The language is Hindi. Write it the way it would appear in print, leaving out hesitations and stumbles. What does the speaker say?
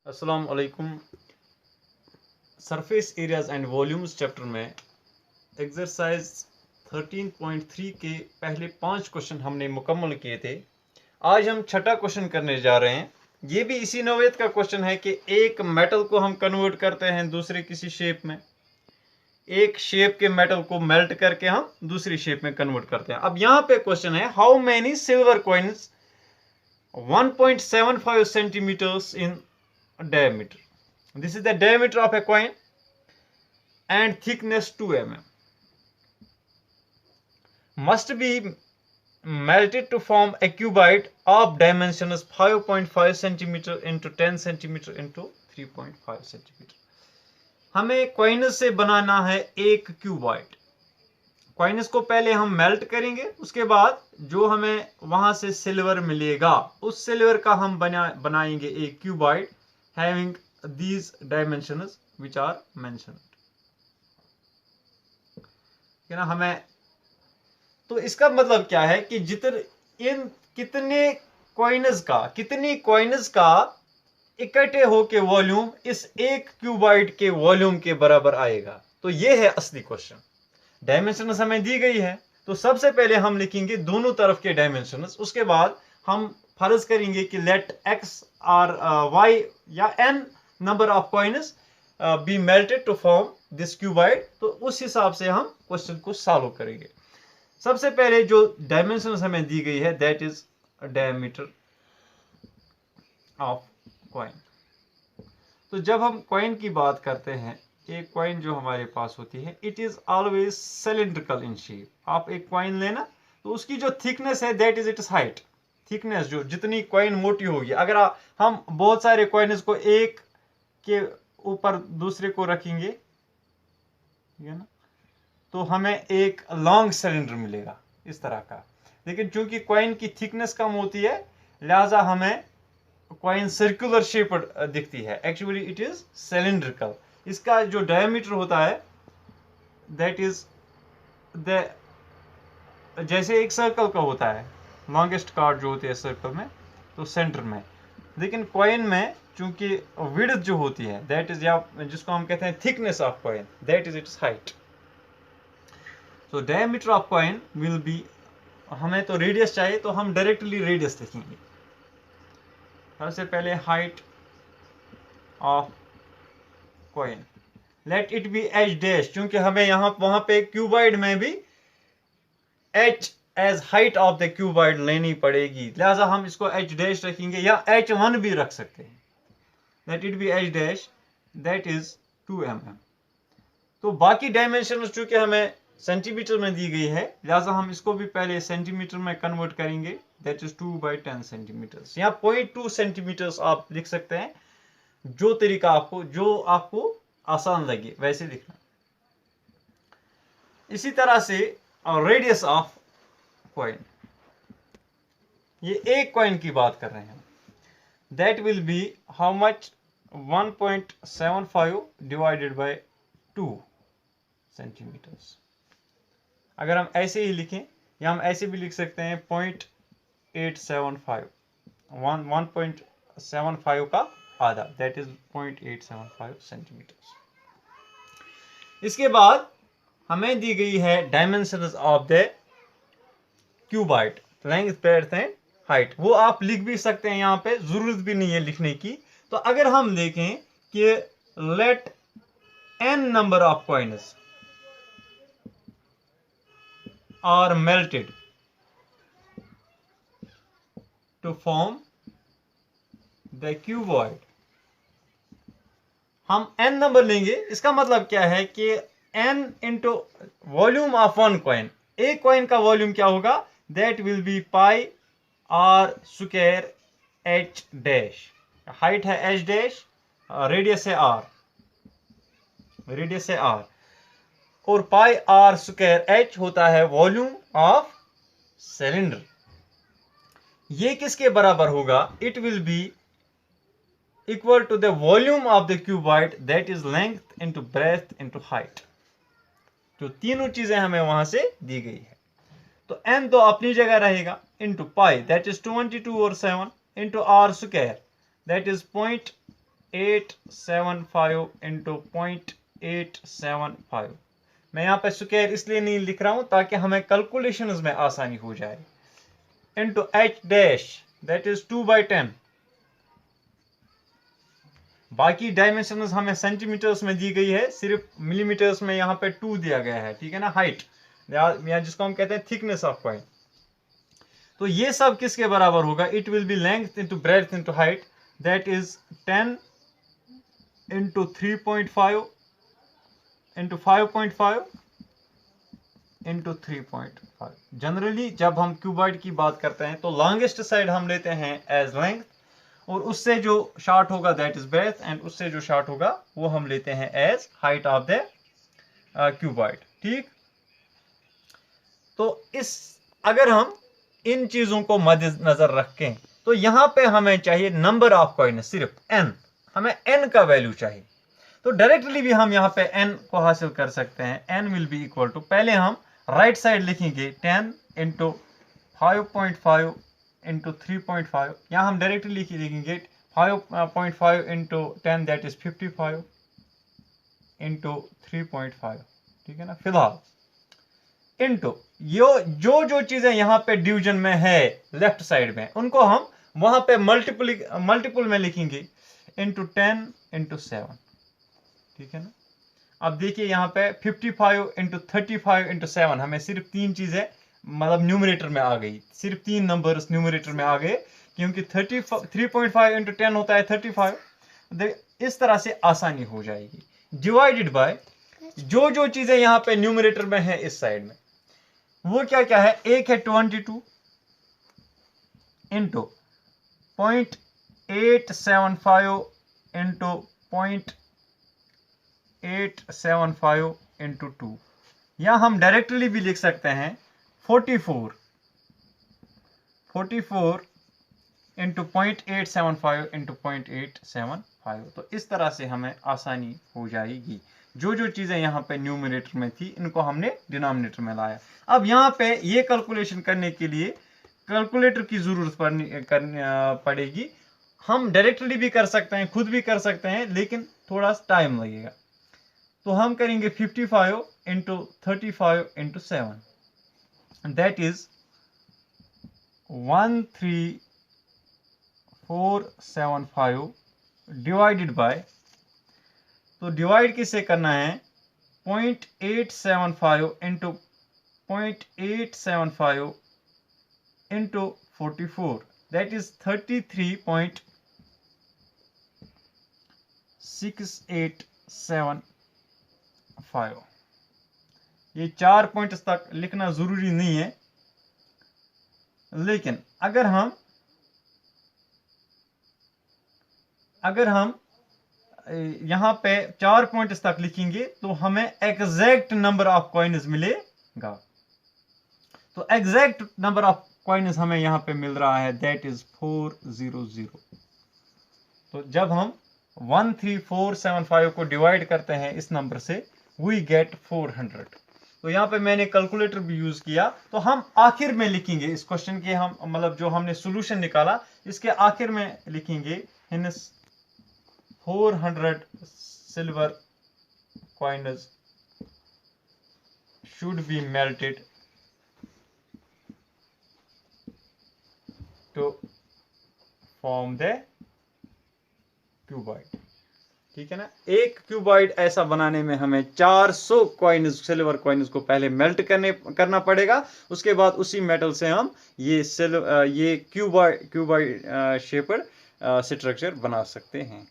अस्सलाम वालेकुम। Surface areas and volumes chapter में एक्सरसाइज 13.3 के पहले 5 क्वेश्चन हमने मुकम्मल किए थे। आज हम छठा क्वेश्चन करने जा रहे हैं। ये भी इसी नौयत का क्वेश्चन है कि एक मेटल को हम कन्वर्ट करते हैं दूसरे किसी शेप में, एक शेप के मेटल को मेल्ट करके हम दूसरी शेप में कन्वर्ट करते हैं। अब यहाँ पे क्वेश्चन है, how many silver coins 1.75 centimetres in diameter. This is the diameter of a coin and thickness 2 mm. Must be melted to form a cuboid of dimensions 5.5 centimeter into 10 centimeter into 3.5 centimeter. हमें कॉइन्स से बनाना है एक क्यूबॉइड। कॉइन्स को पहले हम मेल्ट करेंगे, उसके बाद जो हमें वहां से सिल्वर मिलेगा उस सिल्वर का हम बनाएंगे एक cuboid having these dimensions which are mentioned। है ना। हमें तो इसका मतलब क्या है कि कितनी कॉइन्स का इकट्ठे होके वॉल्यूम इस एक क्यूबॉइड के वॉल्यूम के बराबर आएगा। तो ये है असली क्वेश्चन। डायमेंशंस हमें दी गई है, तो सबसे पहले हम लिखेंगे दोनों तरफ के डायमेंशंस। उसके बाद हम फर्ज करेंगे कि लेट एक्स और वाई या n number of coins be melted to form this cuboid. तो उस हिसाब से हम क्वेश्चन को सॉल्व करेंगे। सबसे पहले जो डायमेंशंस हमें दी गई है that is diameter of coin. तो जब हम कॉइन की बात करते हैं, एक कॉइन जो हमारे पास होती है it is always cylindrical in shape. आप एक कॉइन लेना तो उसकी जो थिकनेस है that is it's height. Thickness जो जितनी कॉइन मोटी होगी, अगर हम बहुत सारे कॉइन्स को एक के ऊपर दूसरे को रखेंगे, ठीक है ना, तो हमें एक लॉन्ग सिलेंडर मिलेगा इस तरह का। लेकिन चूंकि कॉइन की थिकनेस कम होती है लिहाजा हमें कॉइन सर्कुलर शेप दिखती है। Actually it is cylindrical. इसका जो डायमीटर होता है दैट इज जैसे एक सर्कल का होता है, लॉन्गेस्ट कार्ड जो होती है सर्कल में, तो सेंटर में। लेकिन कॉइन में चूंकि विड्थ जो होती है दैट इज, या जिसको हम कहते हैं thickness of coin, that is it's height. So diameter of coin will be, हमें तो रेडियस चाहिए तो हम डायरेक्टली रेडियस लिखेंगे। सबसे पहले height of coin, let it be h dash. क्योंकि हमें वहां पे क्यूबॉइड में भी h as height of the cuboid लेनी पड़ेगी, लिहाजा हम इसको एच डैश रखेंगे या h1 भी रख सकते हैं। Late it be h dash, that is 2 mm। तो बाकी डायमेंशन चूंकि हमें सेंटीमीटर में दी गई है लिहाजा हम इसको भी पहले सेंटीमीटर में कन्वर्ट करेंगे, दैट इज 2/10 सेंटीमीटर। या 0.2 सेंटीमीटर आप लिख सकते हैं, जो तरीका जो आपको आसान लगे वैसे लिखना। इसी तरह से रेडियस ऑफ कॉइन, ये एक कॉइन की बात कर रहे हैं, that will be how much 1.75 divided by 2 centimetres. अगर हम ऐसे ही लिखें या हम ऐसे भी लिख सकते हैं 0.875, 1.75 का आधा, दैट इज 0.875 सेंटीमीटर्स। इसके बाद हमें दी गई है dimensions of the cuboid, length, breadth and height. वो आप लिख भी सकते हैं, यहाँ पे जरूरत भी नहीं है लिखने की। तो अगर हम देखें कि let n number of coins are melted to form the cuboid, हम n नंबर लेंगे। इसका मतलब क्या है कि n into volume of one coin, एक कॉइन का वॉल्यूम क्या होगा, that will be pi r square h dash. Height है h डैश, रेडियस है r, और पाई आर स्क्वायर h होता है वॉल्यूम ऑफ सिलेंडर। ये किसके बराबर होगा, it will be equal to the volume of the cuboid, that is length into breadth into height. जो तीनों चीजें हमें वहां से दी गई है। तो n तो अपनी जगह रहेगा, इंटू पाई दैट इज 22 और 7 into r square that is 0.875 into 0.875। मैं यहाँ पे स्क्वायर इसलिए नहीं लिख रहा हूं ताकि हमें कैलकुलेशंस में आसानी हो जाए। Into h dash that is 2/10। बाकी डायमेंशंस हमें सेंटीमीटर्स में दी गई है, सिर्फ मिलीमीटर्स में यहाँ पे 2 दिया गया है, ठीक है ना, हाइट या जिसको हम कहते हैं थिकनेस ऑफ कॉइन। तो ये सब किसके बराबर होगा? It will B length into breadth into height, that is 10 into 3.5 into 5.5 into 3.5। Generally जब हम क्यूबॉइड की बात करते हैं तो लॉन्गेस्ट साइड हम लेते हैं एज लेंथ, और उससे जो शॉर्ट होगा दैट इज ब्रेड्थ, एंड उससे जो शॉर्ट होगा वो हम लेते हैं as height of the cuboid, ठीक। तो अगर हम इन चीजों को मद्देनजर रखें तो यहां पे हमें चाहिए नंबर ऑफ कॉइन, सिर्फ n, हमें n का वैल्यू चाहिए। तो डायरेक्टली भी हम यहाँ पे n को हासिल कर सकते हैं। n will be equal to, पहले हम राइट साइड लिखेंगे 10 इंटू 5.5 इंटू 3.5, यहाँ हम डायरेक्टली लिखेंगे 5.5 इंटू 10 दैट इज 55 इंटू 3.5, ठीक है ना। फिलहाल इंटू जो चीजें यहाँ पे डिवीजन में है लेफ्ट साइड में, उनको हम वहां पे मल्टीपल में लिखेंगे इंटू 10 इंटू 7, ठीक है ना। अब देखिए यहाँ पे 55 इंटू 35 इंटू 7, हमें सिर्फ 3 चीजें मतलब न्यूमरेटर में आ गई, सिर्फ 3 नंबर्स न्यूमरेटर में आ गए, क्योंकि 3.5 इंटू 10 होता है 35। इस तरह से आसानी हो जाएगी। डिवाइडेड बाय जो चीजें यहाँ पे न्यूमरेटर में है इस साइड में, वो क्या क्या है? एक है 22 इंटू 0.875 इंटू 0.875 इंटू 2, या हम डायरेक्टली भी लिख सकते हैं 44 इंटू 0.875 इंटू 0.875। तो इस तरह से हमें आसानी हो जाएगी। जो चीजें यहाँ पे न्यूमरेटर में थी इनको हमने डिनोमिनेटर में लाया। अब यहाँ पे ये कैलकुलेशन करने के लिए कैलकुलेटर की जरूरत पड़ेगी। हम डायरेक्टली भी कर सकते हैं, खुद भी कर सकते हैं, लेकिन थोड़ा टाइम लगेगा। तो हम करेंगे 55 into 35 into 7, that is 13475 divided by, तो डिवाइड किससे करना है? 0.875 इंटू 0.875 इंटू 44, दैट इज 33.6875। ये 4 पॉइंट्स तक लिखना जरूरी नहीं है, लेकिन अगर हम यहां पे 4 पॉइंट्स तक लिखेंगे तो हमें एग्जैक्ट नंबर ऑफ कॉइन्स मिलेगा। तो एग्जैक्ट नंबर ऑफ कॉइन्स हमें यहां पे मिल रहा है, दैट इज 400। तो जब हम 13475 को डिवाइड करते हैं इस नंबर से, वी गेट 400। तो यहाँ पे मैंने कैलकुलेटर भी यूज किया। तो हम आखिर में लिखेंगे इस क्वेश्चन के, हम मतलब जो हमने सॉल्यूशन निकाला इसके आखिर में लिखेंगे 400 silver coins should be melted to form the cuboid, ठीक है ना। एक क्यूबॉइड ऐसा बनाने में हमें 400 कॉइन्स, सिल्वर कॉइन्स को पहले मेल्ट करना पड़ेगा। उसके बाद उसी मेटल से हम ये क्यूबॉइड शेपेड स्ट्रक्चर बना सकते हैं।